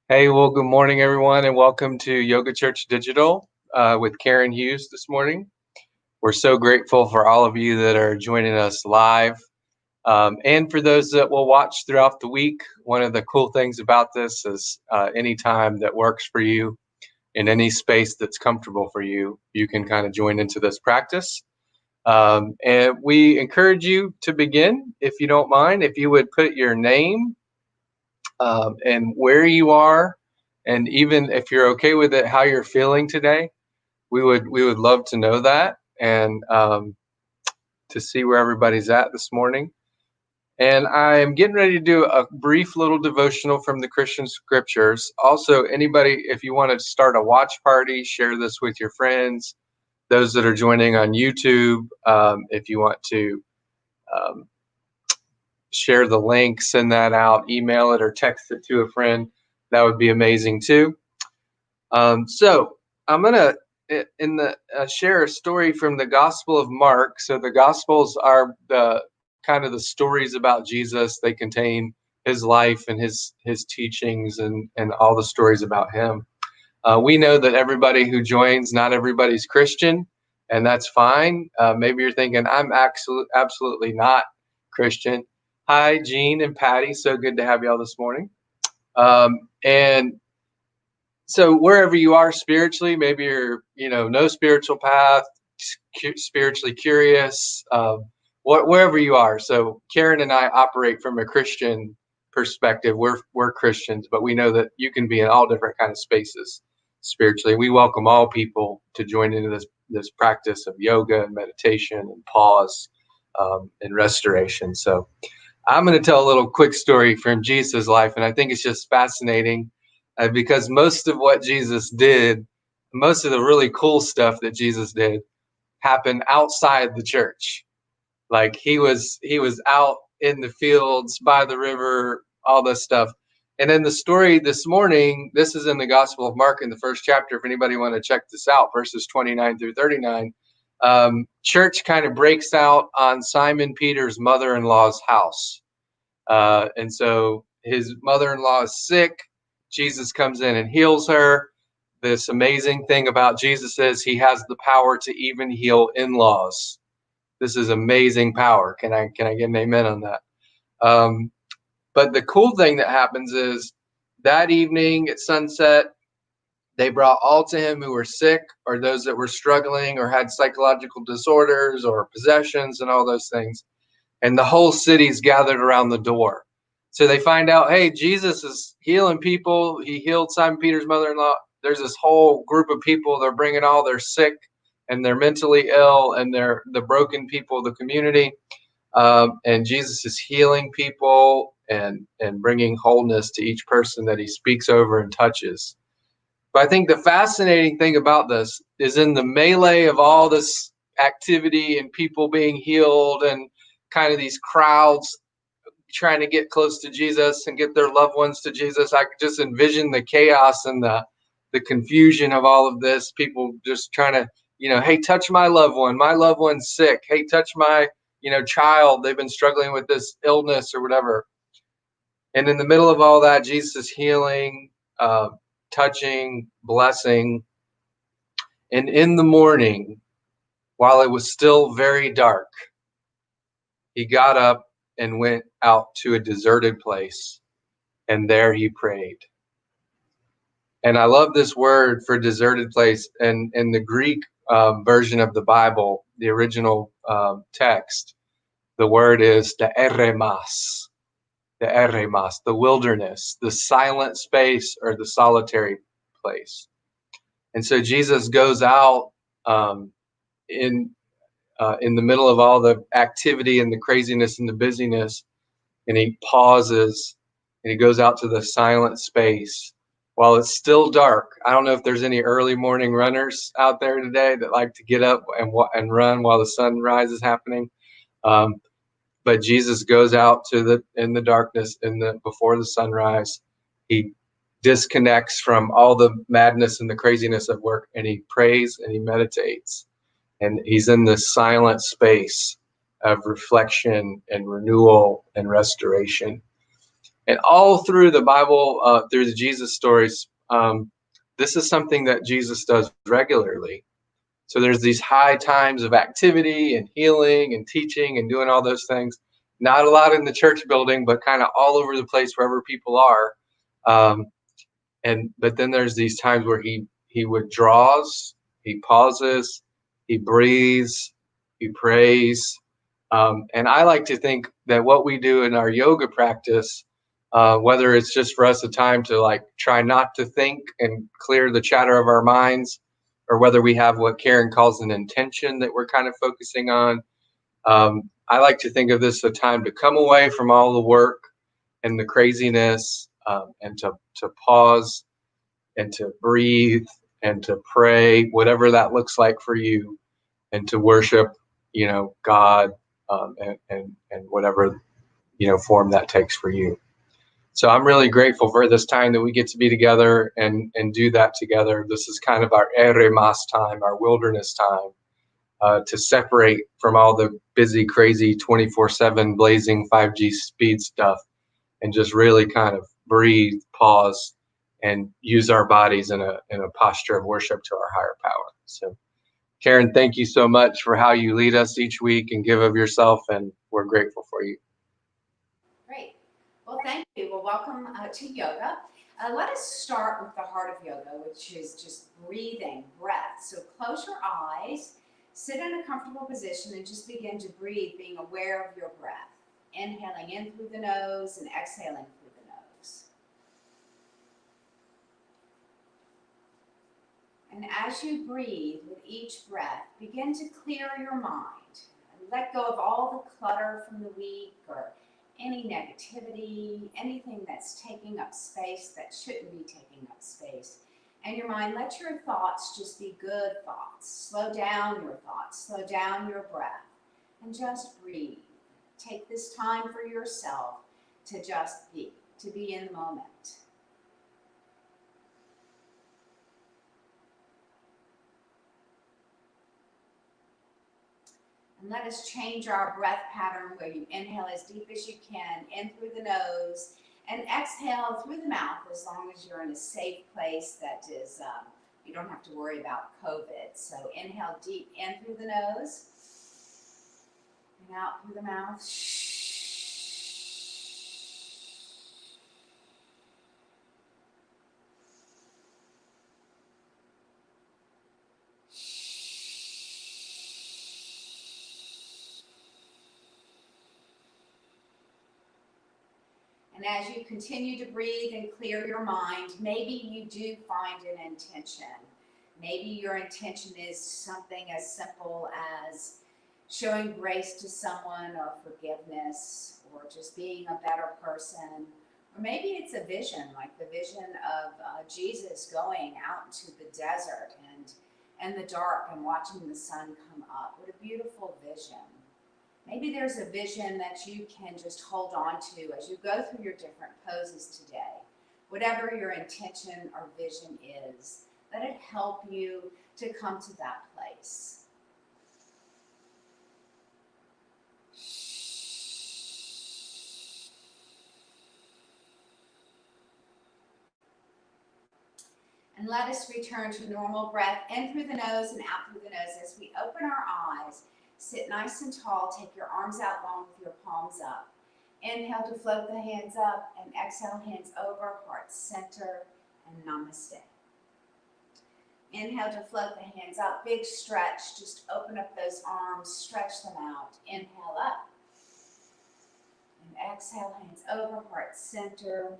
Hey, well, good morning, everyone, and welcome to Yoga Church Digital with Karen Hughes this morning. We're so grateful for all of you that are joining us live. And for those that will watch throughout the week, one of the cool things about this is any time that works for you in any space that's comfortable for you, you can kind of join into this practice. And we encourage you to begin, if you don't mind, if you would put your name and where you are, and even if you're okay with it, how you're feeling today. We would love to know that, and to see where everybody's at this morning. And I'm getting ready to do a brief little devotional from the Christian scriptures. Also, anybody, if you want to start a watch party, share this with your friends. Those that are joining on YouTube, if you want to um, share the link, send that out, email it, or text it to a friend. That would be amazing too. So I'm gonna share a story from the Gospel of Mark. So the Gospels are the kind of the stories about Jesus. They contain his life and his teachings and all the stories about him. We know that everybody who joins, not everybody's Christian, and that's fine. Maybe you're thinking, I'm absolutely not Christian. Hi, Jean and Patty. So good to have y'all this morning. And so wherever you are spiritually, maybe you're, no spiritual path, spiritually curious, wherever you are. So Karen and I operate from a Christian perspective. We're Christians, but we know that you can be in all different kind of spaces spiritually. We welcome all people to join into this practice of yoga and meditation and pause and restoration. So I'm going to tell a little quick story from Jesus' life, and I think it's just fascinating because most of what Jesus did, most of the really cool stuff that Jesus did, happened outside the church. Like he was out in the fields by the river, all this stuff. And then the story this morning, this is in the Gospel of Mark in the first chapter. If anybody want to check this out, verses 29 through 39, church kind of breaks out on Simon Peter's mother-in-law's house. And so his mother-in-law is sick. Jesus comes in and heals her. This amazing thing about Jesus is he has the power to even heal in-laws. This is amazing power. Can I get an amen on that? But the cool thing that happens is that evening at sunset, they brought all to him who were sick or those that were struggling or had psychological disorders or possessions and all those things. And the whole city's gathered around the door. So they find out, hey, Jesus is healing people. He healed Simon Peter's mother-in-law. There's this whole group of people. They're bringing all their sick and they're mentally ill and they're the broken people of the community. And Jesus is healing people and bringing wholeness to each person that he speaks over and touches. But I think the fascinating thing about this is in the melee of all this activity and people being healed and kind of these crowds trying to get close to Jesus and get their loved ones to Jesus. I could just envision the chaos and the confusion of all of this. People just trying to, hey, touch my loved one. My loved one's sick. Hey, touch my, child. They've been struggling with this illness or whatever. And in the middle of all that, Jesus is healing, touching, blessing. And in the morning, while it was still very dark, he got up and went out to a deserted place, and there he prayed. And I love this word for deserted place. And in the Greek version of the Bible, the original text, the word is the eremas, the wilderness, the silent space or the solitary place. And so Jesus goes out in the middle of all the activity and the craziness and the busyness, and he pauses and he goes out to the silent space while it's still dark. I don't know if there's any early morning runners out there today that like to get up and run while the sunrise is happening. But Jesus goes out in the darkness before the sunrise. He disconnects from all the madness and the craziness of work, and he prays and he meditates. And he's in this silent space of reflection and renewal and restoration. And all through the Bible, through the Jesus stories, this is something that Jesus does regularly. So there's these high times of activity and healing and teaching and doing all those things. Not a lot in the church building, but kind of all over the place wherever people are. Um, but then there's these times where he withdraws, he pauses, he breathes, he prays. And I like to think that what we do in our yoga practice, whether it's just for us a time to like try not to think and clear the chatter of our minds, or whether we have what Karen calls an intention that we're kind of focusing on. I like to think of this a time to come away from all the work and the craziness, and to pause and to breathe and to pray, whatever that looks like for you, and to worship, God, and whatever, form that takes for you. So I'm really grateful for this time that we get to be together and do that together. This is kind of our eremas time, our wilderness time, to separate from all the busy, crazy 24/7 blazing 5G speed stuff and just really kind of breathe, pause, and use our bodies in a posture of worship to our higher power. So, Karen, thank you so much for how you lead us each week and give of yourself, and we're grateful for you. Great. Well, thank you. Well, welcome to yoga. Let us start with the heart of yoga, which is just breathing, breath. So close your eyes, sit in a comfortable position, and just begin to breathe, being aware of your breath. Inhaling in through the nose and exhaling through the nose. And as you breathe with each breath, begin to clear your mind and let go of all the clutter from the week or any negativity, anything that's taking up space that shouldn't be taking up space. And your mind, let your thoughts just be good thoughts. Slow down your thoughts, slow down your breath, and just breathe. Take this time for yourself to just be, to be in the moment. And let us change our breath pattern where you inhale as deep as you can in through the nose and exhale through the mouth as long as you're in a safe place that is, you don't have to worry about COVID. So inhale deep in through the nose and out through the mouth. And as you continue to breathe and clear your mind, maybe you do find an intention. Maybe your intention is something as simple as showing grace to someone or forgiveness or just being a better person. Or maybe it's a vision, like the vision of Jesus going out into the desert and the dark and watching the sun come up. What a beautiful vision. Maybe there's a vision that you can just hold on to as you go through your different poses today. Whatever your intention or vision is, let it help you to come to that place. And let us return to normal breath in through the nose and out through the nose as we open our eyes. Sit nice and tall. Take your arms out long with your palms up. Inhale to float the hands up and exhale, hands over, heart center, and namaste. Inhale to float the hands up, big stretch. Just open up those arms, stretch them out. Inhale up. And exhale, hands over, heart center.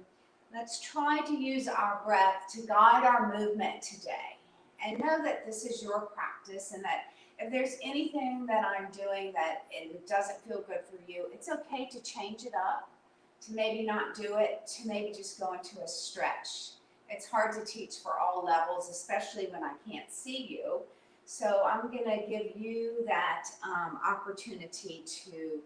Let's try to use our breath to guide our movement today. And know that this is your practice and that if there's anything that I'm doing that it doesn't feel good for you, it's okay to change it up, to maybe not do it, to maybe just go into a stretch. It's hard to teach for all levels, especially when I can't see you. So I'm going to give you that opportunity to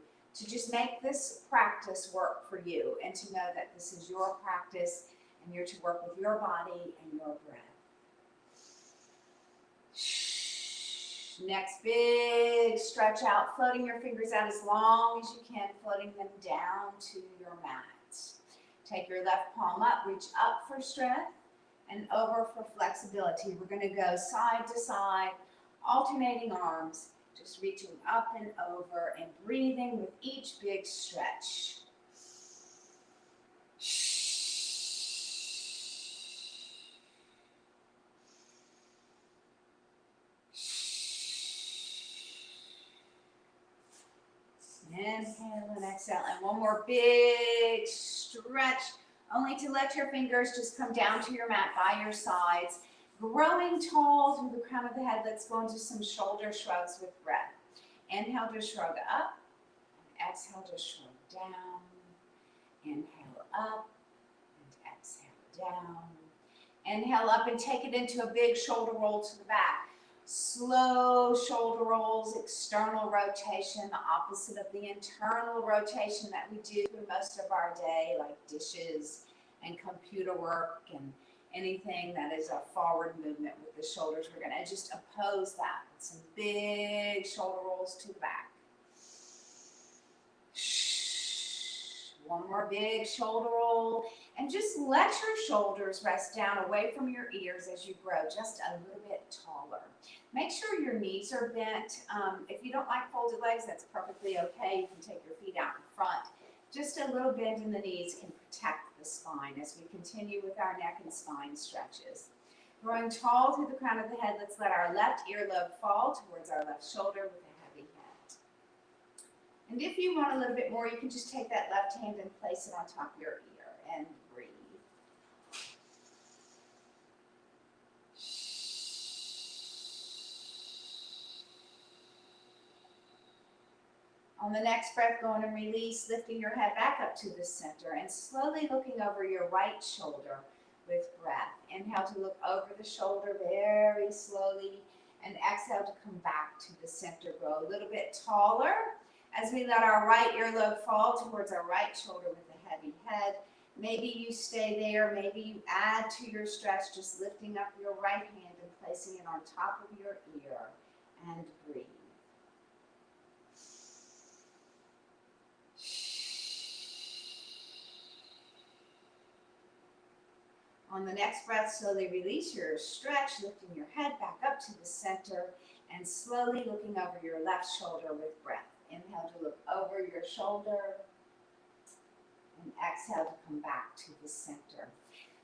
just make this practice work for you and to know that this is your practice and you're to work with your body and your breath. Next, big stretch out, floating your fingers out as long as you can, floating them down to your mat. Take your left palm up, reach up for strength and over for flexibility. We're going to go side to side, alternating arms, just reaching up and over and breathing with each big stretch. Inhale and exhale, and one more big stretch, only to let your fingers just come down to your mat by your sides. Growing tall through the crown of the head, let's go into some shoulder shrugs with breath. Inhale to shrug up, and exhale to shrug down. Inhale up, and exhale down. Inhale up and take it into a big shoulder roll to the back. Slow shoulder rolls, external rotation, the opposite of the internal rotation that we do through most of our day, like dishes and computer work and anything that is a forward movement with the shoulders. We're going to just oppose that with some big shoulder rolls to the back. One more big shoulder roll, and just let your shoulders rest down away from your ears as you grow just a little bit taller. Make sure your knees are bent. If you don't like folded legs, that's perfectly okay. You can take your feet out in front. Just a little bend in the knees can protect the spine as we continue with our neck and spine stretches. Growing tall through the crown of the head, let's let our left earlobe fall towards our left shoulder with a heavy head. And if you want a little bit more, you can just take that left hand and place it on top of your ear and breathe. On the next breath, go on and release, lifting your head back up to the center and slowly looking over your right shoulder with breath. Inhale to look over the shoulder very slowly and exhale to come back to the center. Grow a little bit taller as we let our right earlobe fall towards our right shoulder with a heavy head. Maybe you stay there, maybe you add to your stretch, just lifting up your right hand and placing it on top of your ear and breathe. On the next breath, slowly release your stretch, lifting your head back up to the center and slowly looking over your left shoulder with breath. Inhale to look over your shoulder and exhale to come back to the center.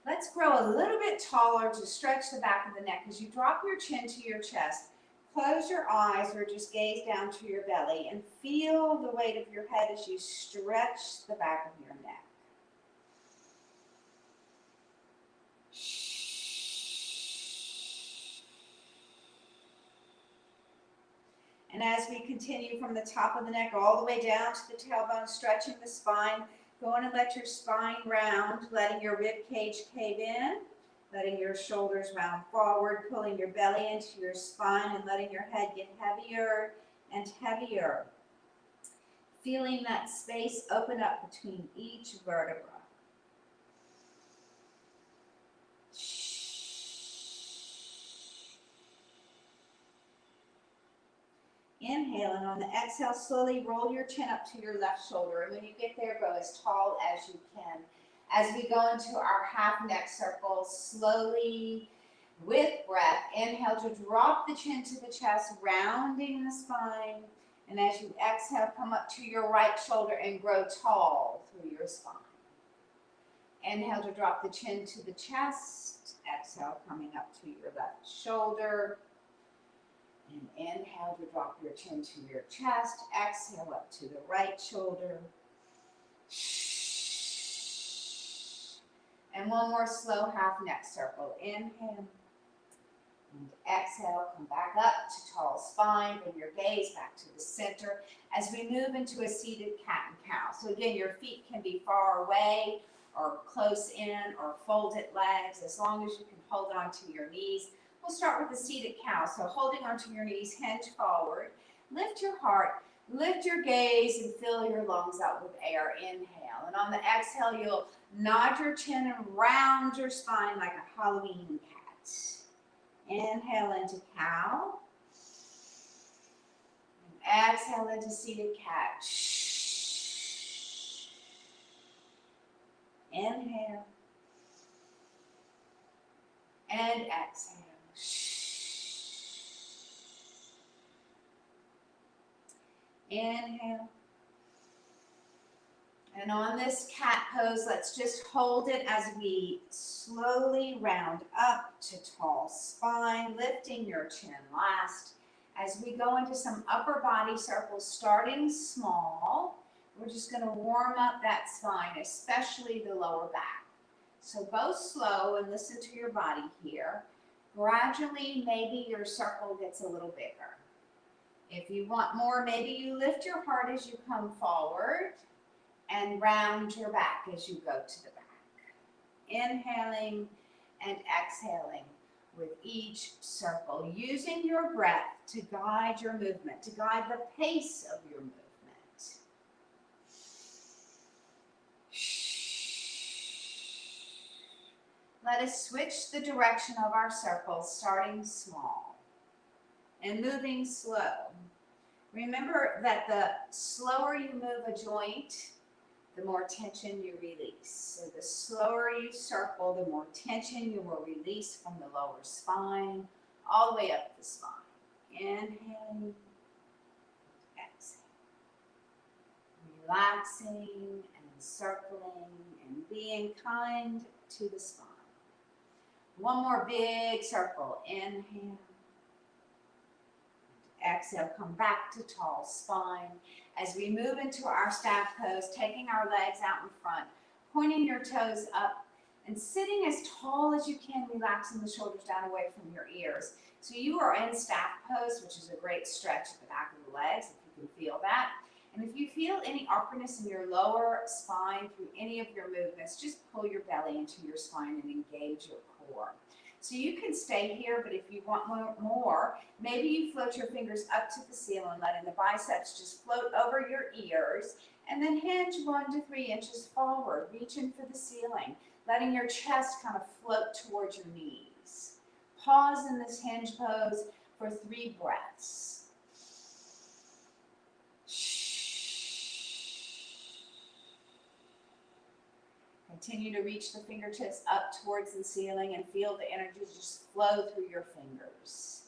Let's grow a little bit taller to stretch the back of the neck. As you drop your chin to your chest, close your eyes or just gaze down to your belly and feel the weight of your head as you stretch the back of your neck. And as we continue from the top of the neck all the way down to the tailbone, stretching the spine, go on and let your spine round, letting your rib cage cave in, letting your shoulders round forward, pulling your belly into your spine and letting your head get heavier and heavier. Feeling that space open up between each vertebra. Inhale, and on the exhale, slowly roll your chin up to your left shoulder. And when you get there, go as tall as you can. As we go into our half neck circle, slowly with breath, inhale to drop the chin to the chest, rounding the spine. And as you exhale, come up to your right shoulder and grow tall through your spine. Inhale to drop the chin to the chest. Exhale, coming up to your left shoulder. And inhale to drop your chin to your chest. Exhale up to the right shoulder. And one more slow half neck circle. Inhale. And exhale, come back up to tall spine. Bring your gaze back to the center as we move into a seated cat and cow. So again, your feet can be far away or close in or folded legs as long as you can hold on to your knees. We'll start with the seated cow. So holding onto your knees, hinge forward, lift your heart, lift your gaze and fill your lungs out with air. Inhale. And on the exhale, you'll nod your chin and round your spine like a Halloween cat. Inhale into cow. And exhale into seated cat. Inhale. And exhale. Inhale. And on this cat pose, let's just hold it as we slowly round up to tall spine, lifting your chin last. As we go into some upper body circles, starting small, we're just going to warm up that spine, especially the lower back. So go slow and listen to your body here. Gradually, maybe your circle gets a little bigger. If you want more, maybe you lift your heart as you come forward and round your back as you go to the back. Inhaling and exhaling with each circle, using your breath to guide your movement, to guide the pace of your movement. Let us switch the direction of our circles, starting small and moving slow. Remember that the slower you move a joint, the more tension you release. So the slower you circle, the more tension you will release from the lower spine, all the way up the spine. Inhaling, exhaling. Relaxing and circling and being kind to the spine. One more big circle. Inhale. Exhale, come back to tall spine. As we move into our staff pose, taking our legs out in front, pointing your toes up, and sitting as tall as you can, relaxing the shoulders down away from your ears. So you are in staff pose, which is a great stretch at the back of the legs, if you can feel that. And if you feel any awkwardness in your lower spine through any of your movements, just pull your belly into your spine and engage your core. So you can stay here, but if you want more, maybe you float your fingers up to the ceiling, letting the biceps just float over your ears, and then hinge 1 to 3 inches forward, reaching for the ceiling, letting your chest kind of float towards your knees. Pause in this hinge pose for 3 breaths. Continue to reach the fingertips up towards the ceiling and feel the energy just flow through your fingers.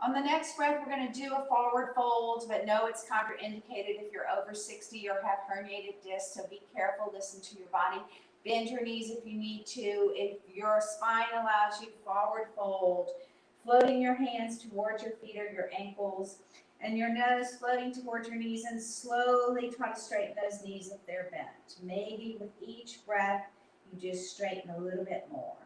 On the next breath, we're going to do a forward fold, but know it's contraindicated if you're over 60 or have herniated discs, so be careful, listen to your body. Bend your knees if you need to. If your spine allows you, forward fold, floating your hands towards your feet or your ankles, and your nose floating towards your knees, and slowly try to straighten those knees if they're bent. Maybe with each breath, you just straighten a little bit more.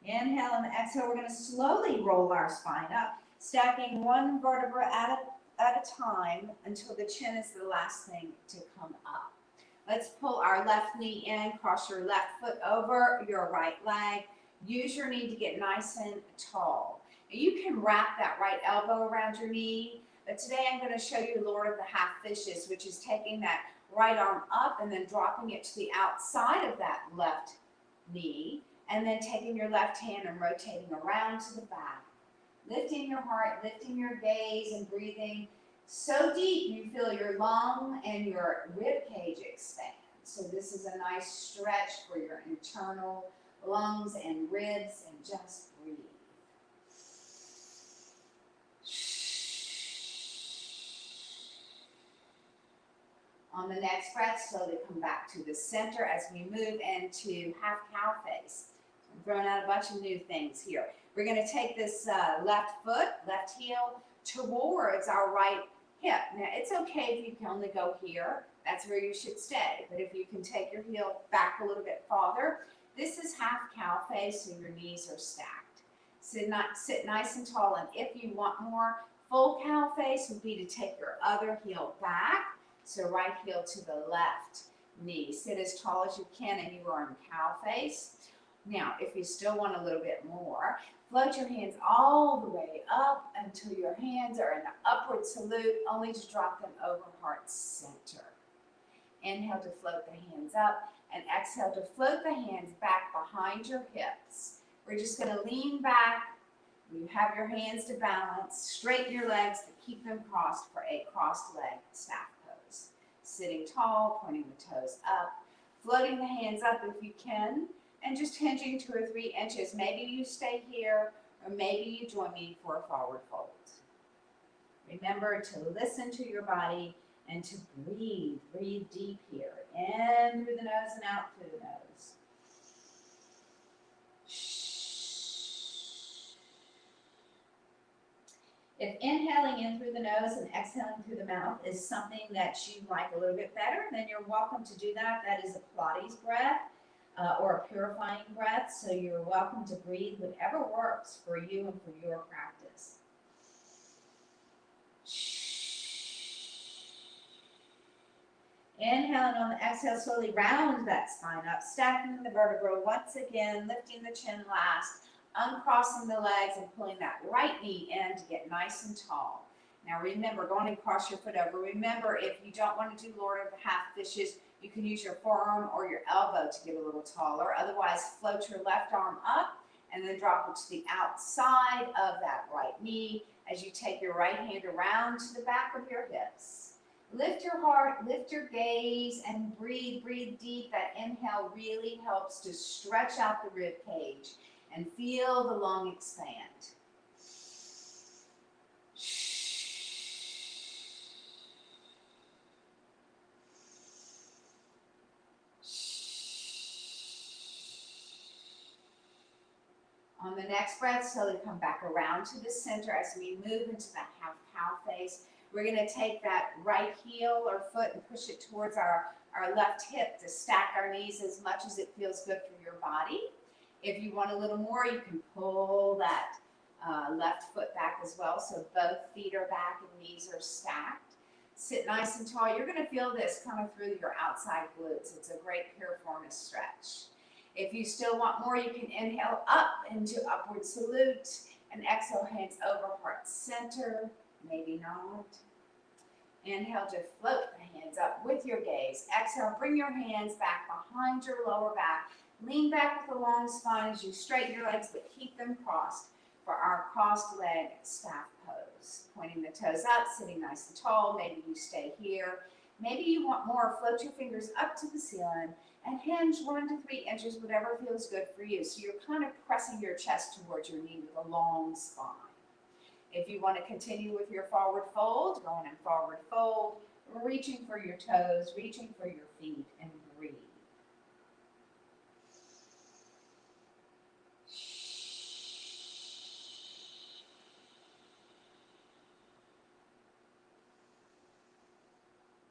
Inhale and exhale. We're going to slowly roll our spine up, stacking 1 vertebra at a time until the chin is the last thing to come up. Let's pull our left knee in, cross your left foot over your right leg. Use your knee to get nice and tall. Now you can wrap that right elbow around your knee, but today I'm going to show you Lord of the Half Fishes, which is taking that right arm up and then dropping it to the outside of that left knee, and then taking your left hand and rotating around to the back. Lifting your heart, lifting your gaze, and breathing so deep you feel your lung and your rib cage expand. So this is a nice stretch for your internal lungs and ribs, and just breathe. On the next breath, slowly come back to the center as we move into half cow face. I'm throwing out a bunch of new things here. We're going to take this left foot, left heel towards our right hip. Now, it's okay if you can only go here. That's where you should stay. But if you can take your heel back a little bit farther, this is half cow face, so your knees are stacked. Sit nice and tall, and if you want more, full cow face would be to take your other heel back. So right heel to the left knee. Sit as tall as you can, and you are in cow face. Now, if you still want a little bit more, float your hands all the way up until your hands are in the upward salute, only to drop them over heart center. Inhale to float the hands up, and exhale to float the hands back behind your hips. We're just going to lean back, You have your hands to balance. Straighten your legs, but keep them crossed for a crossed leg staff pose. Sitting tall, pointing the toes up, floating the hands up if you can, and just hinging 2 or 3 inches. Maybe you stay here, or maybe you join me for a forward fold. Remember to listen to your body and to breathe. Breathe deep here. In through the nose and out through the nose. If inhaling in through the nose and exhaling through the mouth is something that you like a little bit better, then you're welcome to do that. That is a Pilates breath or a purifying breath. So you're welcome to breathe whatever works for you and for your practice. Inhaling on the exhale, slowly round that spine up, stacking the vertebra once again, lifting the chin last, uncrossing the legs and pulling that right knee in to get nice and tall. Now remember, go on and cross your foot over. Remember, if you don't want to do Lord of the Half Fishes, you can use your forearm or your elbow to get a little taller. Otherwise, float your left arm up and then drop it to the outside of that right knee as you take your right hand around to the back of your hips. Lift your heart, lift your gaze, and breathe. Breathe deep. That inhale really helps to stretch out the rib cage and feel the lung expand. On the next breath, slowly come back around to the center as we move into that half cow face. We're going to take that right heel or foot and push it towards our left hip to stack our knees as much as it feels good for your body. If you want a little more, you can pull that left foot back as well, so both feet are back and knees are stacked. Sit nice and tall. You're going to feel this coming through your outside glutes. It's a great piriformis stretch. If you still want more, you can inhale up into upward salute and exhale, hands over heart center. Maybe not. Inhale to float the hands up with your gaze. Exhale, bring your hands back behind your lower back. Lean back with a long spine as you straighten your legs, but keep them crossed for our crossed leg staff pose. Pointing the toes up, sitting nice and tall. Maybe you stay here. Maybe you want more. Float your fingers up to the ceiling and hinge 1 to 3 inches, whatever feels good for you. So you're kind of pressing your chest towards your knee with a long spine. If you want to continue with your forward fold, go in and forward fold, reaching for your toes, reaching for your feet, and breathe.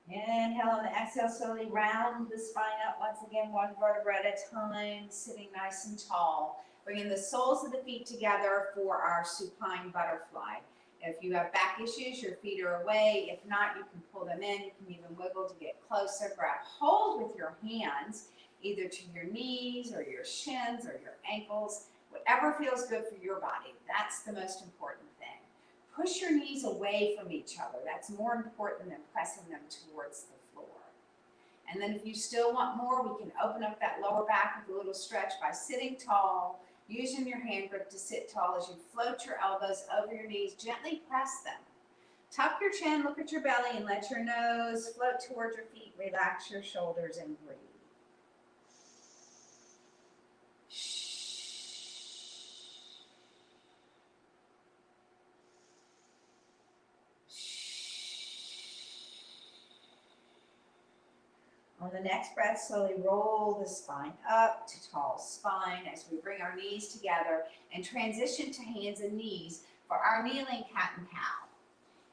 Inhale on the exhale, slowly round the spine up once again, 1 vertebra at a time, sitting nice and tall. Bringing the soles of the feet together for our supine butterfly. If you have back issues, your feet are away. If not, you can pull them in. You can even wiggle to get closer. Grab hold with your hands, either to your knees or your shins or your ankles, whatever feels good for your body. That's the most important thing. Push your knees away from each other. That's more important than pressing them towards the floor. And then if you still want more, we can open up that lower back with a little stretch by sitting tall, using your hand grip to sit tall as you float your elbows over your knees. Gently press them. Tuck your chin, look at your belly, and let your nose float towards your feet. Relax your shoulders and breathe. On the next breath, slowly roll the spine up to tall spine as we bring our knees together and transition to hands and knees for our kneeling cat and cow.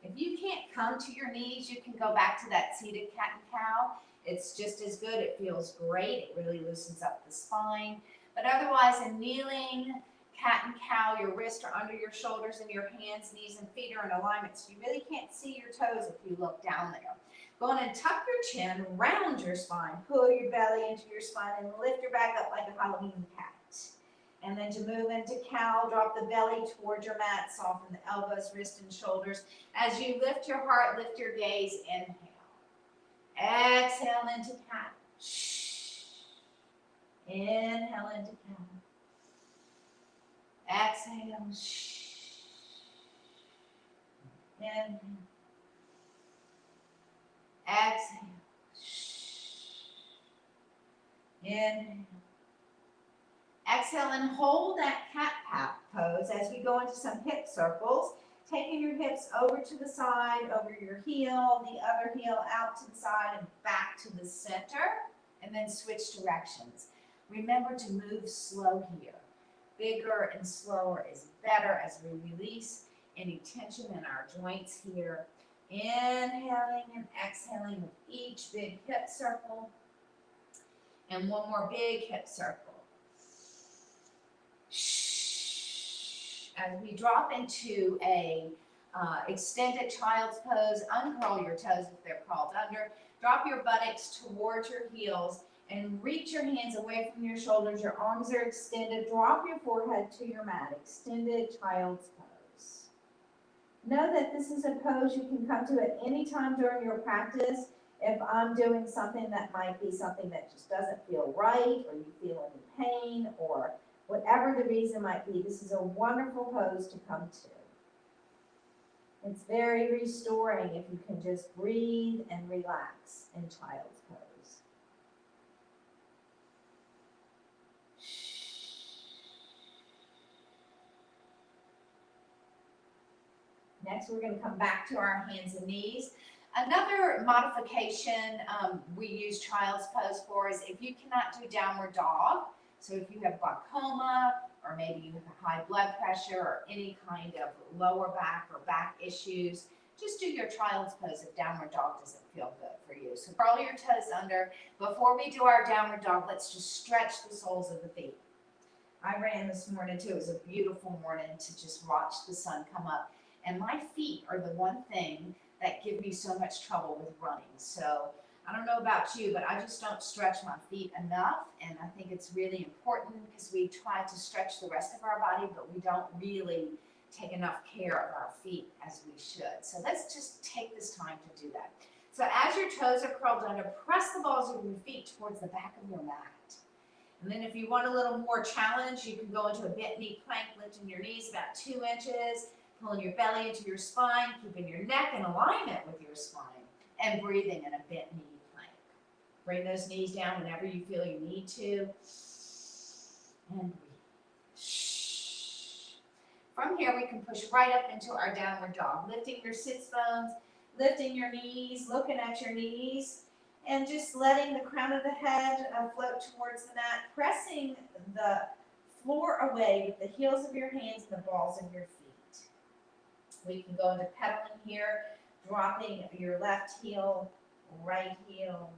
If you can't come to your knees, you can go back to that seated cat and cow. It's just as good. It feels great. It really loosens up the spine. But otherwise, in kneeling cat and cow, your wrists are under your shoulders and your hands, knees, and feet are in alignment. So you really can't see your toes if you look down there. Go on and tuck your chin, round your spine, pull your belly into your spine, and lift your back up like a Halloween cat. And then to move into cow, drop the belly towards your mat, soften the elbows, wrists, and shoulders. As you lift your heart, lift your gaze, inhale. Exhale into cat. Inhale into cow. Exhale. Inhale. Exhale. Inhale. Exhale and hold that cat pose as we go into some hip circles. Taking your hips over to the side, over your heel, the other heel out to the side and back to the center, and then switch directions. Remember to move slow here. Bigger and slower is better as we release any tension in our joints here. Inhaling and exhaling with each big hip circle. And one more big hip circle. As we drop into a extended child's pose, uncurl your toes if they're curled under. Drop your buttocks towards your heels and reach your hands away from your shoulders. Your arms are extended. Drop your forehead to your mat. Extended child's pose. Know that this is a pose you can come to at any time during your practice. If I'm doing something that might be something that just doesn't feel right, or you feel any pain, or whatever the reason might be, this is a wonderful pose to come to. It's very restoring if you can just breathe and relax in child's pose. Next, we're going to come back to our hands and knees. Another modification we use child's pose for is if you cannot do downward dog. So if you have glaucoma, or maybe you have high blood pressure, or any kind of lower back or back issues, just do your child's pose if downward dog doesn't feel good for you. So curl your toes under. Before we do our downward dog, let's just stretch the soles of the feet. I ran this morning too. It was a beautiful morning to just watch the sun come up. And my feet are the one thing that give me so much trouble with running. So I don't know about you, but I just don't stretch my feet enough. And I think it's really important because we try to stretch the rest of our body, but we don't really take enough care of our feet as we should. So let's just take this time to do that. So as your toes are curled under, press the balls of your feet towards the back of your mat. And then if you want a little more challenge, you can go into a bent knee plank, lifting your knees about 2 inches, pulling your belly into your spine, keeping your neck in alignment with your spine, and breathing in a bent knee plank. Bring those knees down whenever you feel you need to. And breathe. From here, we can push right up into our downward dog, lifting your sits bones, lifting your knees, looking at your knees, and just letting the crown of the head float towards the mat, pressing the floor away with the heels of your hands and the balls of your feet. We can go into pedaling here, dropping your left heel, right heel,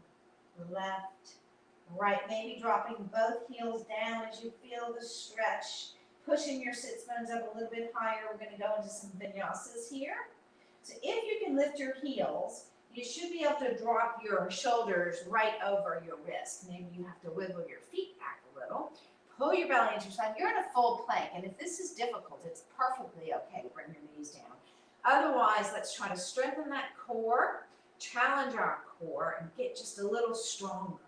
left, right. Maybe dropping both heels down as you feel the stretch, pushing your sits bones up a little bit higher. We're going to go into some vinyasas here. So if you can lift your heels, you should be able to drop your shoulders right over your wrist. Maybe you have to wiggle your feet back a little. Pull your belly into your side. You're in a full plank, and if this is difficult, it's perfectly okay to bring your knees down. Otherwise, let's try to strengthen that core, challenge our core, and get just a little stronger.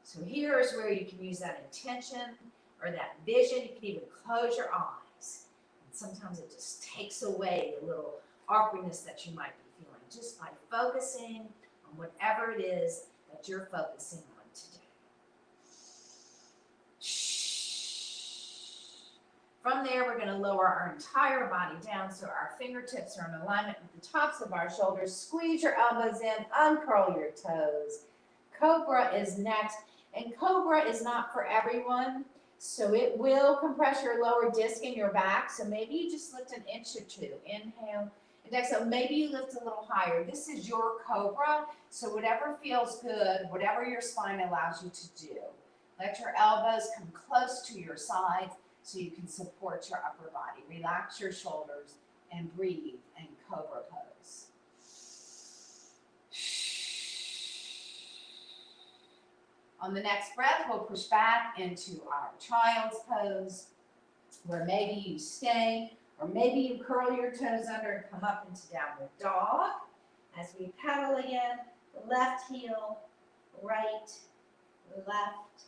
So here is where you can use that intention or that vision. You can even close your eyes. And sometimes it just takes away the little awkwardness that you might be feeling just by focusing on whatever it is that you're focusing on today. From there, we're going to lower our entire body down so our fingertips are in alignment with the tops of our shoulders. Squeeze your elbows in, uncurl your toes. Cobra is next, and Cobra is not for everyone, so it will compress your lower disc in your back, so maybe you just lift an inch or two. Inhale. And exhale, maybe you lift a little higher. This is your Cobra, so whatever feels good, whatever your spine allows you to do. Let your elbows come close to your sides so you can support your upper body. Relax your shoulders and breathe in Cobra pose. On the next breath, we'll push back into our child's pose, where maybe you stay, or maybe you curl your toes under and come up into downward dog. As we pedal again, left heel, right, left,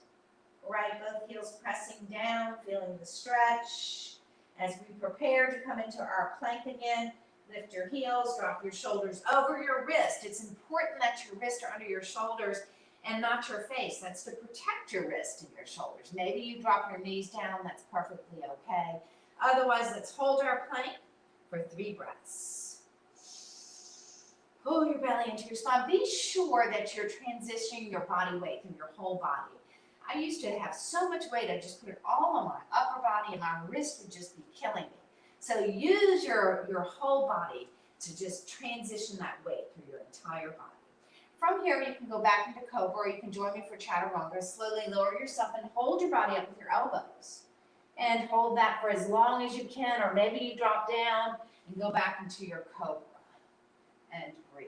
right, both heels pressing down, feeling the stretch. As we prepare to come into our plank again, Lift your heels, drop your shoulders over your wrist. It's important that your wrists are under your shoulders and not your face. That's to protect your wrist and your shoulders. Maybe you drop your knees down, that's perfectly okay. Otherwise, let's hold our plank for 3 breaths. Pull your belly into your spine. Be sure that you're transitioning your body weight through your whole body. I used to have so much weight, I just put it all on my upper body and my wrist would just be killing me. So use your whole body to just transition that weight through your entire body. From here, you can go back into Cobra, or you can join me for Chaturanga. Slowly lower yourself and hold your body up with your elbows. And hold that for as long as you can, or maybe you drop down and go back into your Cobra. And breathe.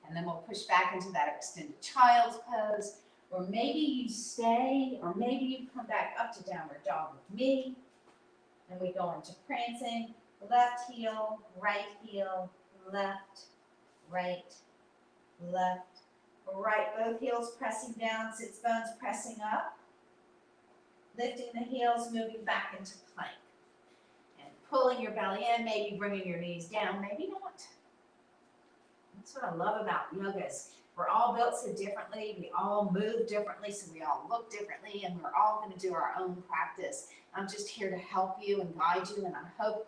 And then we'll push back into that extended child's pose, or maybe you stay, or maybe you come back up to downward dog with me, and we go into prancing. Left heel, left, right, right. Both heels pressing down, sits bones pressing up. Lifting the heels, moving back into plank. And pulling your belly in, maybe bringing your knees down, maybe not. That's what I love about yoga is we're all built so differently, we all move differently, so we all look differently, and we're all going to do our own practice. I'm just here to help you and guide you, and I hope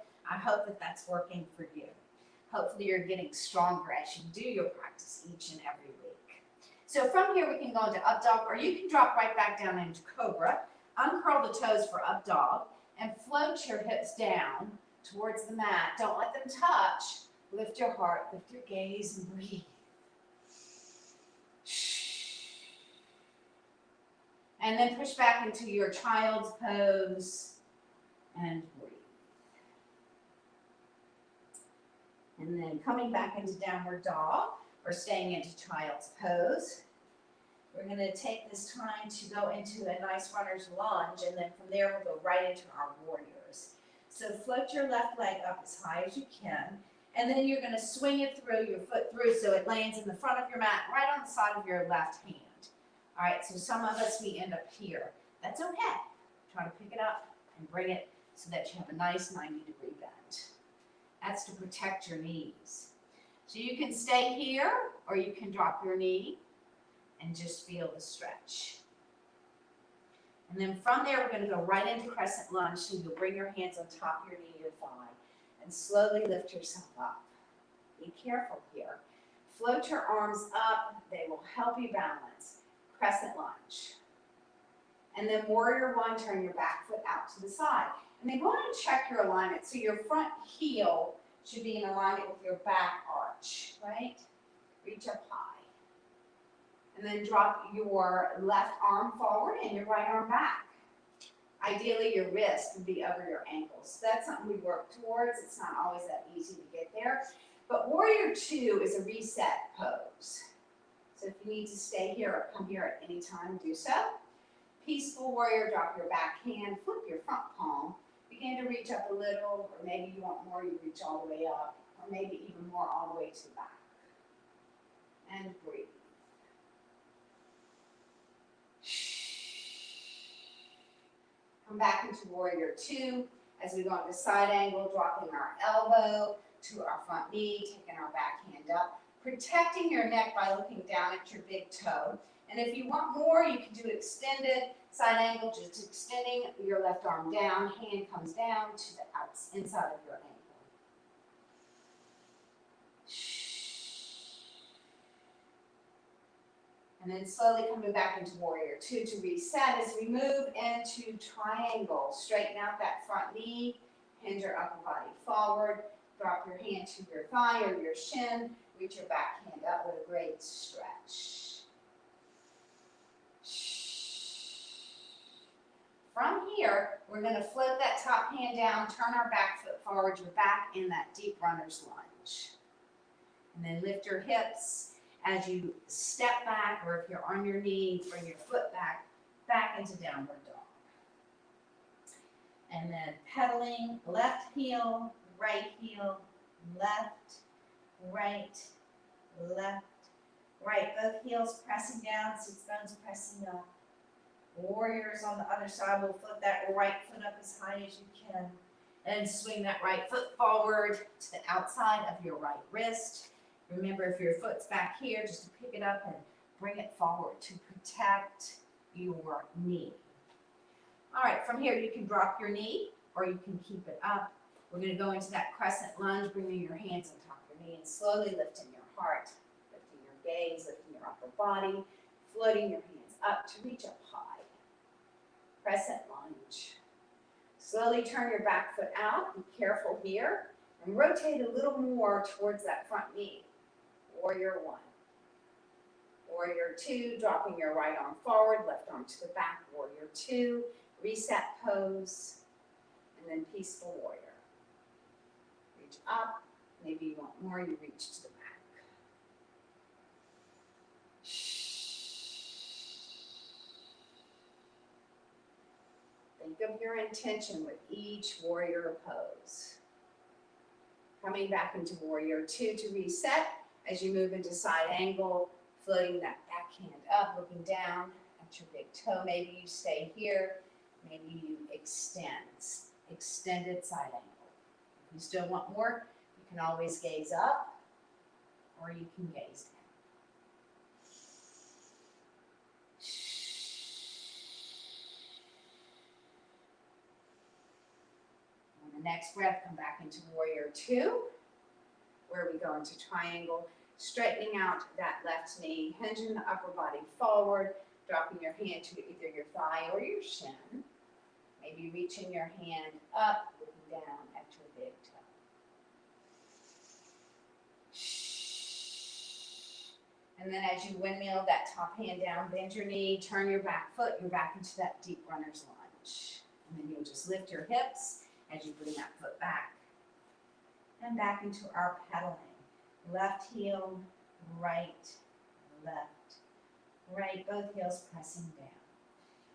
that that's working for you. Hopefully you're getting stronger as you do your practice each and every week. So from here we can go into up dog, or you can drop right back down into Cobra. Uncurl the toes for up dog and float your hips down towards the mat. Don't let them touch. Lift your heart, lift your gaze, and breathe. And then push back into your child's pose and breathe. And then coming back into downward dog or staying into child's pose. We're going to take this time to go into a nice runner's lunge, and then from there we'll go right into our warriors. So float your left leg up as high as you can, and then you're going to swing it through, your foot through, so it lands in the front of your mat, right on the side of your left hand. All right, so some of us, we end up here. That's okay. Try to pick it up and bring it so that you have a nice 90-degree bend. That's to protect your knees. So you can stay here, or you can drop your knee and just feel the stretch. And then from there, we're going to go right into Crescent Lunge. So you'll bring your hands on top of your knee, your thigh, and slowly lift yourself up. Be careful here. Float your arms up. They will help you balance. Crescent Lunge. And then Warrior One, turn your back foot out to the side. And then go ahead and check your alignment. So your front heel should be in alignment with your back arch, right? Reach up high. And then drop your left arm forward and your right arm back. Ideally, your wrist would be over your ankles. So that's something we work towards. It's not always that easy to get there. But Warrior Two is a reset pose. So if you need to stay here or come here at any time, do so. Peaceful Warrior, drop your back hand, flip your front palm. Begin to reach up a little, or maybe you want more, you reach all the way up, or maybe even more all the way to the back. And breathe. Come back into Warrior Two as we go into side angle, dropping our elbow to our front knee, taking our back hand up, protecting your neck by looking down at your big toe. And if you want more, you can do extended side angle, just extending your left arm down, hand comes down to the inside of your ankle. And then slowly coming back into Warrior Two to reset as we move into triangle. Straighten out that front knee, hinge your upper body forward, drop your hand to your thigh or your shin, reach your back hand up with a great stretch. From here, we're going to float that top hand down, turn our back foot forward, you're back in that deep runner's lunge. And then lift your hips as you step back, or if you're on your knee, bring your foot back into downward dog. And then pedaling, left heel, right, left, right, left, right. Both heels pressing down, sits bones pressing up. Warriors on the other side. We'll flip that right foot up as high as you can. And swing that right foot forward to the outside of your right wrist. Remember, if your foot's back here, just to pick it up and bring it forward to protect your knee. All right, from here you can drop your knee or you can keep it up. We're going to go into that crescent lunge, bringing your hands on top of your knee and slowly lifting your heart, lifting your gaze, lifting your upper body, floating your hands up to reach up high. Crescent lunge. Slowly turn your back foot out. Be careful here. And rotate a little more towards that front knee. Warrior one. Warrior two, dropping your right arm forward, left arm to the back. Warrior two, reset pose, and then peaceful warrior. Reach up. Maybe you want more, you reach to the back. Think of your intention with each warrior pose. Coming back into warrior two to reset as you move into side angle, floating that back hand up, looking down at your big toe. Maybe you stay here, maybe you extended side angle. If you still want more, you can always gaze up or you can gaze down. Next breath, come back into warrior two, where we go into triangle, straightening out that left knee, hinging the upper body forward, dropping your hand to either your thigh or your shin. Maybe reaching your hand up, looking down at your big toe. And then as you windmill that top hand down, bend your knee, turn your back foot, you're back into that deep runner's lunge. And then you'll just lift your hips as you bring that foot back. And back into our pedaling. Left heel, right, left, right, both heels pressing down.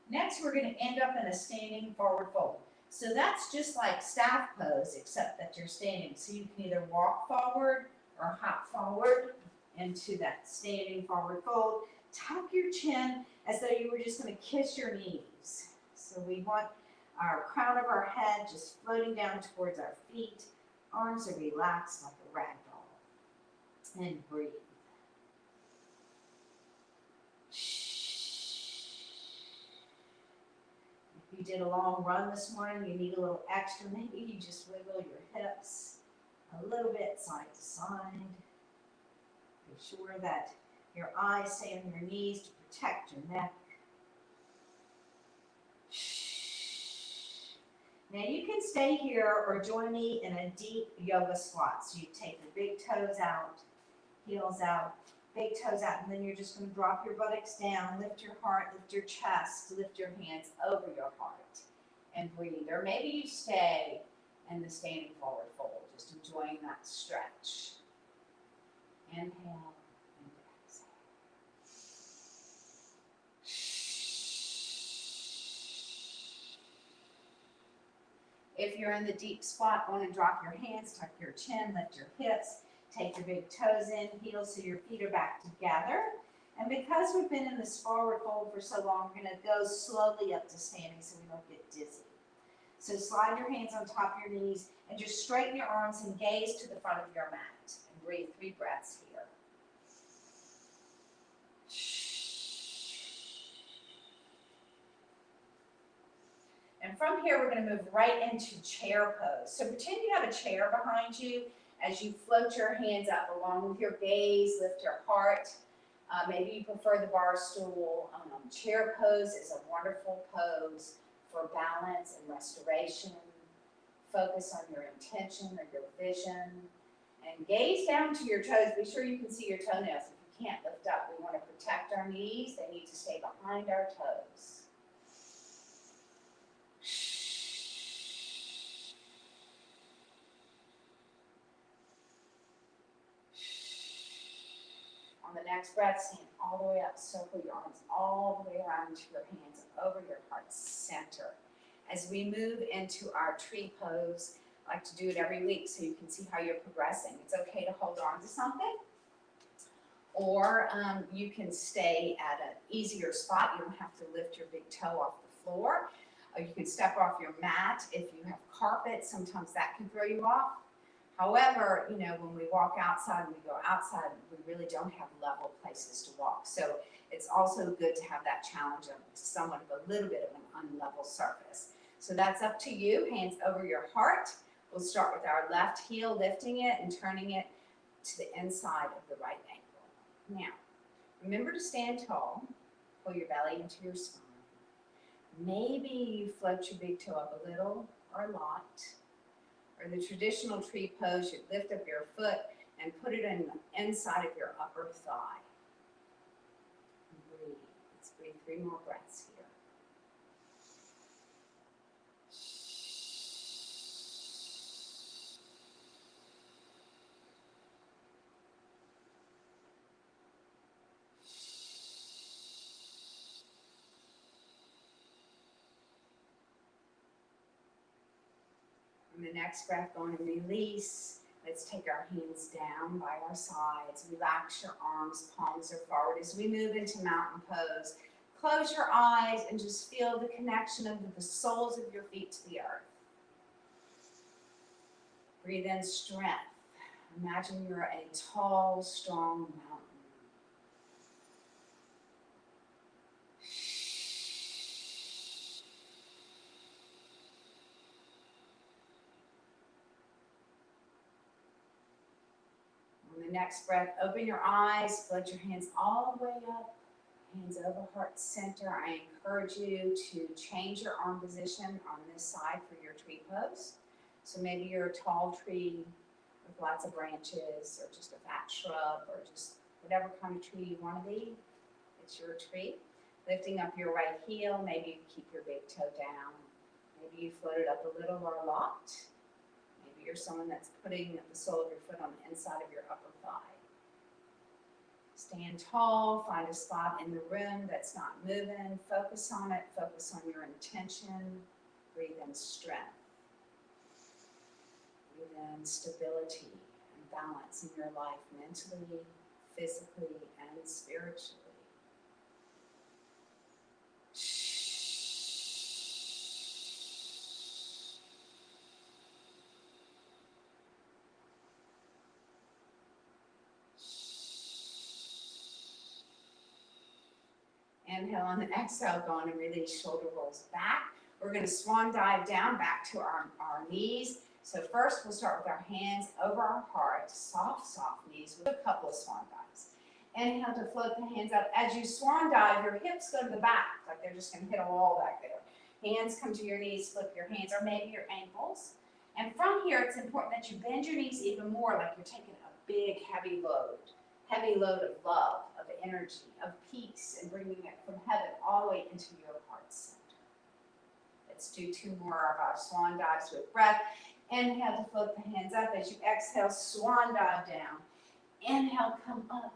Next, we're going to end up in a standing forward fold. So that's just like staff pose, except that you're standing. So you can either walk forward or hop forward into that standing forward fold. Tuck your chin as though you were just going to kiss your knees. So we want our crown of our head just floating down towards our feet. Arms are relaxed like a rag doll. And breathe. If you did a long run this morning, you need a little extra. Maybe you just wiggle your hips a little bit side to side. Be sure that your eyes stay on your knees to protect your neck. Now you can stay here or join me in a deep yoga squat. So you take your big toes out, heels out, big toes out, and then you're just going to drop your buttocks down, lift your heart, lift your chest, lift your hands over your heart, and breathe. Or maybe you stay in the standing forward fold, just enjoying that stretch. Inhale and exhale. If you're in the deep squat, want to drop your hands, tuck your chin, lift your hips, take your big toes in, heels so your feet are back together. And because we've been in this forward fold for so long, we're going to go slowly up to standing so we don't get dizzy. So slide your hands on top of your knees and just straighten your arms and gaze to the front of your mat. And breathe 3 breaths here. And from here, we're going to move right into chair pose. So pretend you have a chair behind you as you float your hands up along with your gaze, lift your heart. Maybe you prefer the bar stool. Chair pose is a wonderful pose for balance and restoration. Focus on your intention or your vision. And gaze down to your toes. Be sure you can see your toenails. If you can't lift up, we want to protect our knees. They need to stay behind our toes. On the next breath, stand all the way up, circle your arms all the way around to your hands over your heart center. As we move into our tree pose, I like to do it every week so you can see how you're progressing. It's okay to hold on to something, Or you can stay at an easier spot. You don't have to lift your big toe off the floor. Or you can step off your mat. If you have carpet, sometimes that can throw you off. However, you know, when we walk outside and we go outside, we really don't have level places to walk. So it's also good to have that challenge of somewhat of a little bit of an unlevel surface. So that's up to you. Hands over your heart. We'll start with our left heel, lifting it and turning it to the inside of the right ankle. Now, remember to stand tall. Pull your belly into your spine. Maybe you float your big toe up a little or a lot. Or the traditional tree pose, you lift up your foot and put it in the inside of your upper thigh. Breathe. Let's breathe 3 more breaths here. On the next breath, go on and release. Let's take our hands down by our sides. Relax your arms, palms are forward. As we move into mountain pose, close your eyes and just feel the connection of the soles of your feet to the earth. Breathe in strength. Imagine you're a tall, strong mountain. On the next breath, open your eyes, float your hands all the way up, hands over heart center. I encourage you to change your arm position on this side for your tree pose. So maybe you're a tall tree with lots of branches, or just a fat shrub, or just whatever kind of tree you want to be. It's your tree. Lifting up your right heel, maybe you keep your big toe down. Maybe you float it up a little or a lot. Maybe you're someone that's putting the sole of your foot on the inside of your upper thigh. Stand tall, find a spot in the room that's not moving. Focus on it, focus on your intention. Breathe in strength. Breathe in stability and balance in your life, mentally, physically, and spiritually. Inhale on the exhale, go on and release, shoulder rolls back. We're going to swan dive down back to our knees. So first we'll start with our hands over our heart, soft knees with a couple of swan dives. Inhale to float the hands up. As you swan dive, your hips go to the back, like they're just going to hit a wall back there. Hands come to your knees, flip your hands, or maybe your ankles. And from here, it's important that you bend your knees even more, like you're taking a big, heavy load of love, of energy, of peace, and bringing it from heaven all the way into your heart center. Let's do 2 more of our swan dives with breath. Inhale to float the hands up. As you exhale, swan dive down. Inhale, come up.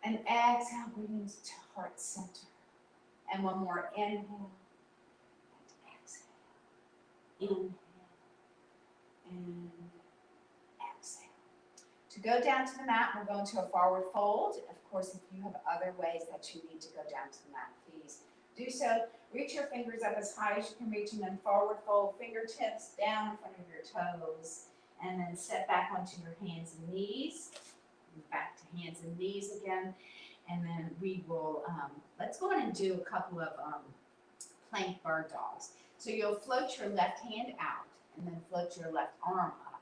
And exhale, bring into heart center. And one more, inhale and exhale. Inhale and exhale. To go down to the mat, we're going to a forward fold. Of course, if you have other ways that you need to go down to the mat, please do so. Reach your fingers up as high as you can reach, and then forward fold, fingertips down in front of your toes, and then step back onto your hands and knees. Back to hands and knees again, and then we will, let's go ahead and do a couple of plank bird dogs. So you'll float your left hand out, and then float your left arm up.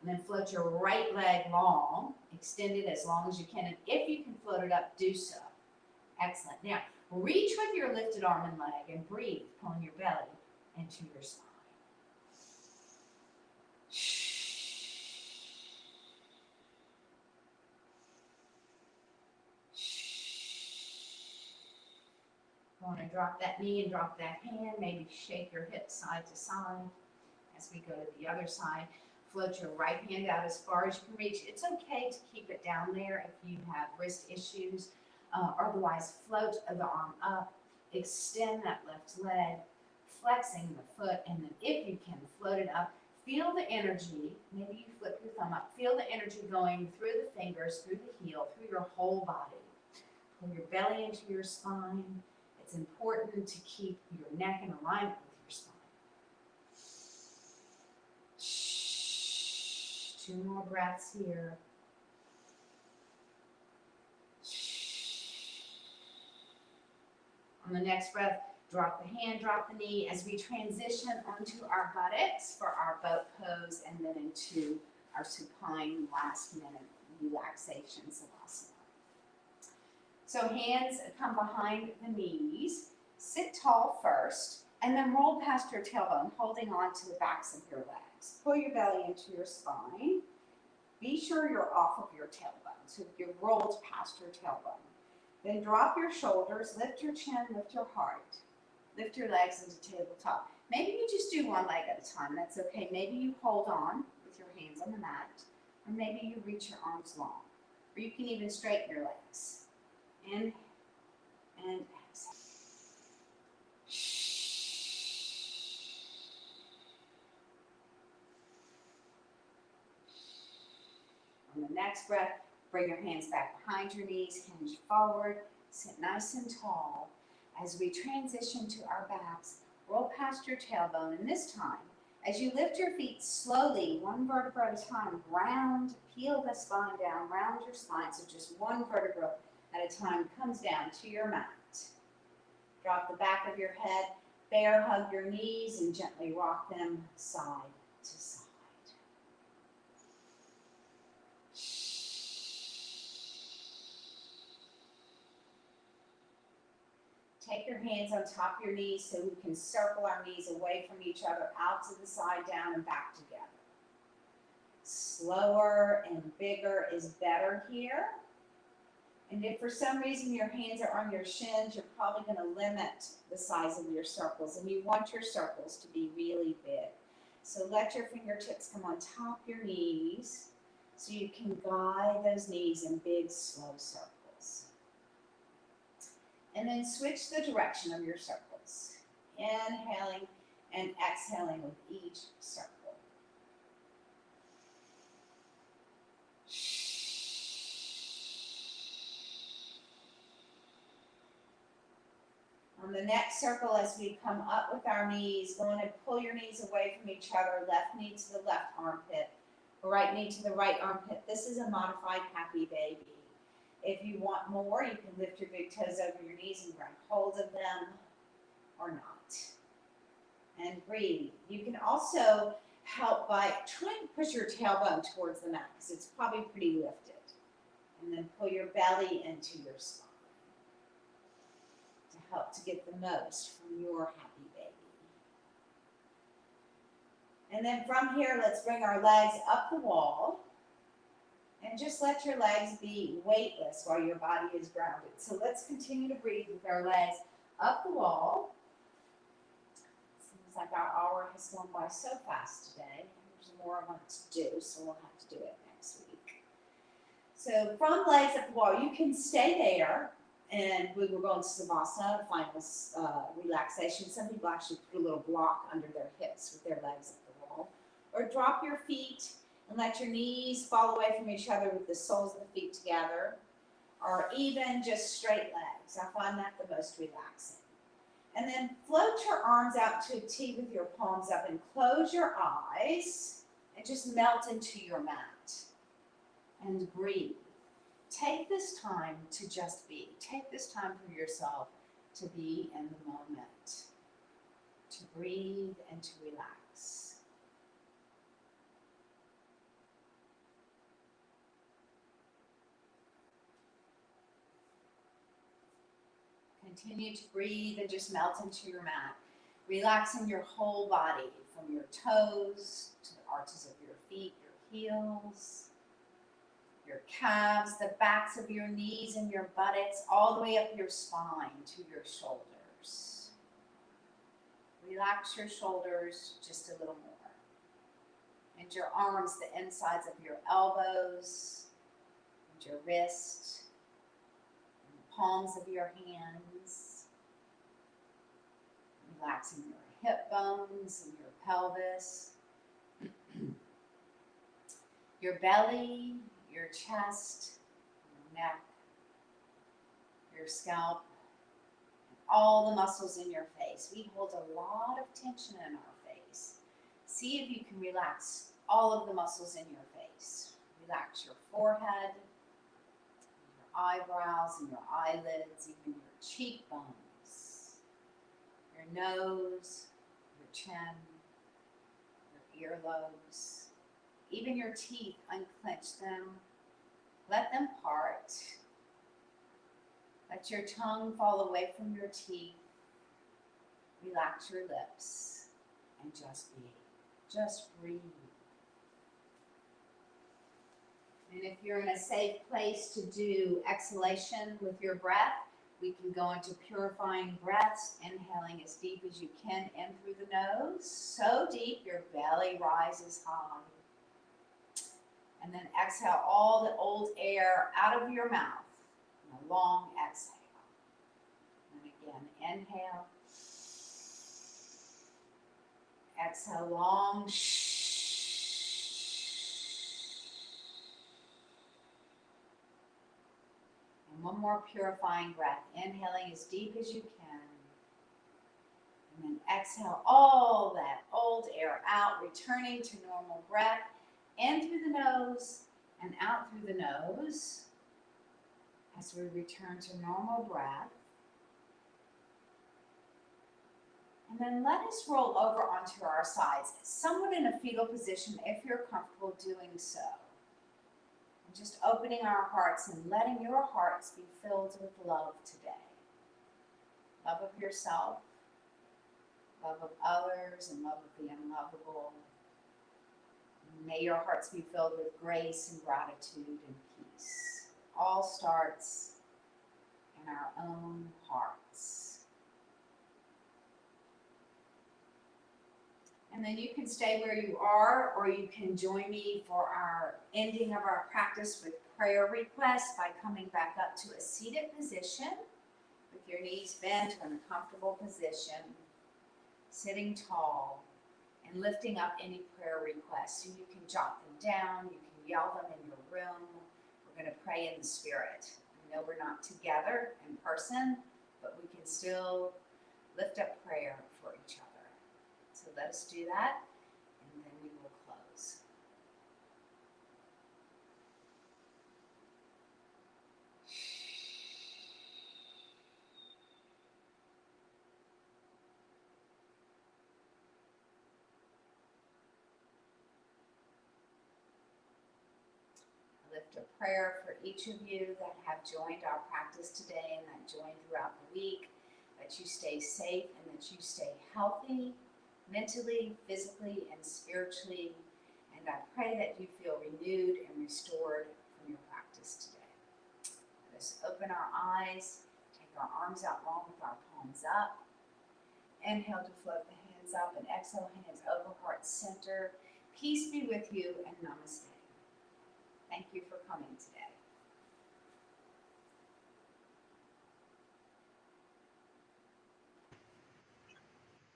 And then float your right leg long, extend it as long as you can. And if you can float it up, do so. Excellent. Now, reach with your lifted arm and leg and breathe, pulling your belly into your spine. Go on and drop that knee and drop that hand. Maybe shake your hips side to side as we go to the other side. Float your right hand out as far as you can reach. It's okay to keep it down there if you have wrist issues. Otherwise, float the arm up. Extend that left leg, flexing the foot. And then if you can, float it up. Feel the energy. Maybe you flip your thumb up. Feel the energy going through the fingers, through the heel, through your whole body. Pull your belly into your spine. It's important to keep your neck in alignment with your spine. 2 more breaths here. On the next breath, drop the hand, drop the knee as we transition onto our buttocks for our boat pose and then into our supine last minute relaxation savasana. So hands come behind the knees, sit tall first, and then roll past your tailbone, holding on to the backs of your legs. Pull your belly into your spine. Be sure you're off of your tailbone, so you've rolled past your tailbone. Then drop your shoulders, lift your chin, lift your heart. Lift your legs into tabletop. Maybe you just do one leg at a time, that's okay. Maybe you hold on with your hands on the mat, or maybe you reach your arms long, or you can even straighten your legs. Inhale and exhale. On the next breath, bring your hands back behind your knees, hinge forward, sit nice and tall. As we transition to our backs, roll past your tailbone, and this time, as you lift your feet slowly, 1 vertebra at a time, round, peel the spine down, round your spine, so just 1 vertebra at a time comes down to your mat. Drop the back of your head, bear hug your knees, and gently rock them side to side. Take your hands on top of your knees so we can circle our knees away from each other, out to the side, down, and back together. Slower and bigger is better here. And if for some reason your hands are on your shins, you're probably going to limit the size of your circles. And you want your circles to be really big. So let your fingertips come on top of your knees so you can guide those knees in big, slow circles. And then switch the direction of your circles. Inhaling and exhaling with each circle. On the next circle, as we come up with our knees, go ahead and pull your knees away from each other. Left knee to the left armpit, right knee to the right armpit. This is a modified happy baby. If you want more, you can lift your big toes over your knees and grab hold of them, or not. And breathe. You can also help by trying to push your tailbone towards the mat because it's probably pretty lifted. And then pull your belly into your spine to help to get the most from your happy baby. And then from here, let's bring our legs up the wall. And just let your legs be weightless while your body is grounded. So let's continue to breathe with our legs up the wall. Seems like our hour has gone by so fast today. There's more I want to do, so we'll have to do it next week. So from legs up the wall, you can stay there. And we will go into Savasana, final relaxation. Some people actually put a little block under their hips with their legs up the wall. Or drop your feet and let your knees fall away from each other with the soles of the feet together, or even just straight legs. I find that the most relaxing. And then float your arms out to a T with your palms up and close your eyes and just melt into your mat and breathe. Take this time to just be. Take this time for yourself to be in the moment, to breathe and to relax. Continue to breathe and just melt into your mat, relaxing your whole body from your toes to the arches of your feet, your heels, your calves, the backs of your knees and your buttocks, all the way up your spine to your shoulders. Relax your shoulders just a little more. And your arms, the insides of your elbows, and your wrists, palms of your hands, relaxing your hip bones and your pelvis, your belly, your chest, your neck, your scalp, all the muscles in your face. We hold a lot of tension in our face. See if you can relax all of the muscles in your face. Relax your forehead, your eyebrows and your eyelids, even your cheekbones, your nose, your chin, your earlobes, even your teeth. Unclench them, let them part. Let your tongue fall away from your teeth. Relax your lips and just be. Just breathe. And if you're in a safe place to do exhalation with your breath, we can go into purifying breaths, inhaling as deep as you can in through the nose, so deep your belly rises high. And then exhale all the old air out of your mouth. And a long exhale. And again, inhale. Exhale long. And one more purifying breath. Inhaling as deep as you can. And then exhale all that old air out, returning to normal breath. In through the nose and out through the nose as we return to normal breath. And then let us roll over onto our sides, somewhat in a fetal position if you're comfortable doing so. And just opening our hearts and letting your hearts be filled with love today. Love of yourself, love of others, and love of the unlovable. May your hearts be filled with grace and gratitude and peace. All starts in our own hearts. And then you can stay where you are, or you can join me for our ending of our practice with prayer requests by coming back up to a seated position with your knees bent or in a comfortable position, sitting tall, and lifting up any prayer requests. So you can jot them down, you can yell them in your room. We're going to pray in the spirit. I know we're not together in person, but we can still lift up prayer for each other. So let us do that, and then we will close. Lift a prayer for each of you that have joined our practice today and that joined throughout the week, that you stay safe and that you stay healthy, mentally, physically, and spiritually. And I pray that you feel renewed and restored from your practice today. Let us open our eyes, take our arms out long with our palms up. Inhale to float the hands up and exhale, hands over heart center. Peace be with you and namaste. Thank you for coming today.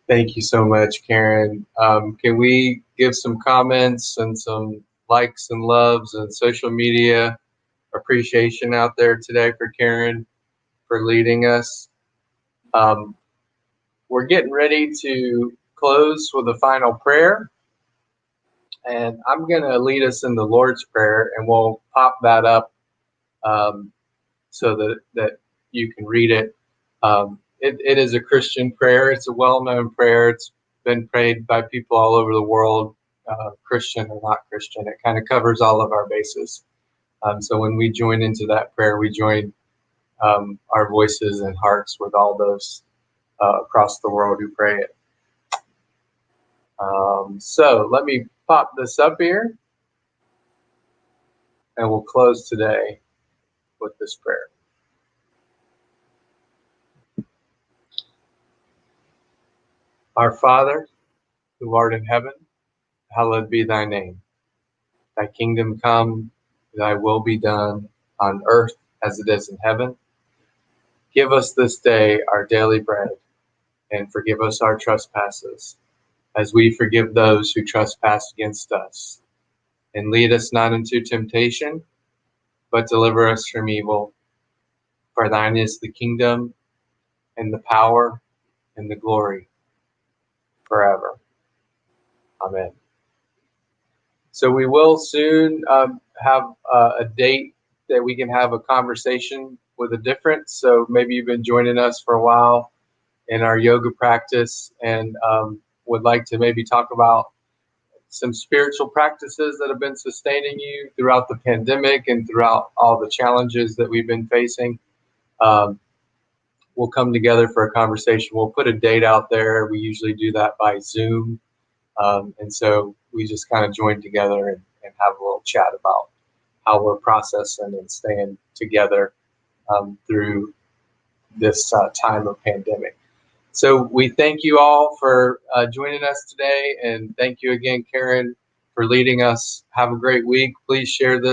Thank you so much, Karen. Can we give some comments and some likes and loves and social media appreciation out there today for Karen for leading us? We're getting ready to close with a final prayer, and I'm going to lead us in the Lord's Prayer, and we'll pop that up so that you can read it. It is a Christian prayer. It's a well-known prayer. It's been prayed by people all over the world, Christian or not Christian. It kind of covers all of our bases. So when we join into that prayer, we join our voices and hearts with all those across the world who pray it. So let me pop this up here, and we'll close today with this prayer. Our Father, who art in heaven, hallowed be thy name. Thy kingdom come, thy will be done on earth as it is in heaven. Give us this day our daily bread, and forgive us our trespasses, as we forgive those who trespass against us. and lead us not into temptation, but deliver us from evil. For thine is the kingdom and the power and the glory forever. Amen. So we will soon have a date that we can have a conversation with a difference. So maybe you've been joining us for a while in our yoga practice and would like to maybe talk about some spiritual practices that have been sustaining you throughout the pandemic and throughout all the challenges that we've been facing. We'll come together for a conversation. We'll put a date out there. We usually do that by Zoom. And so we just kind of join together and have a little chat about how we're processing and staying together through this time of pandemic. So we thank you all for joining us today. And thank you again, Karen, for leading us. Have a great week. Please share this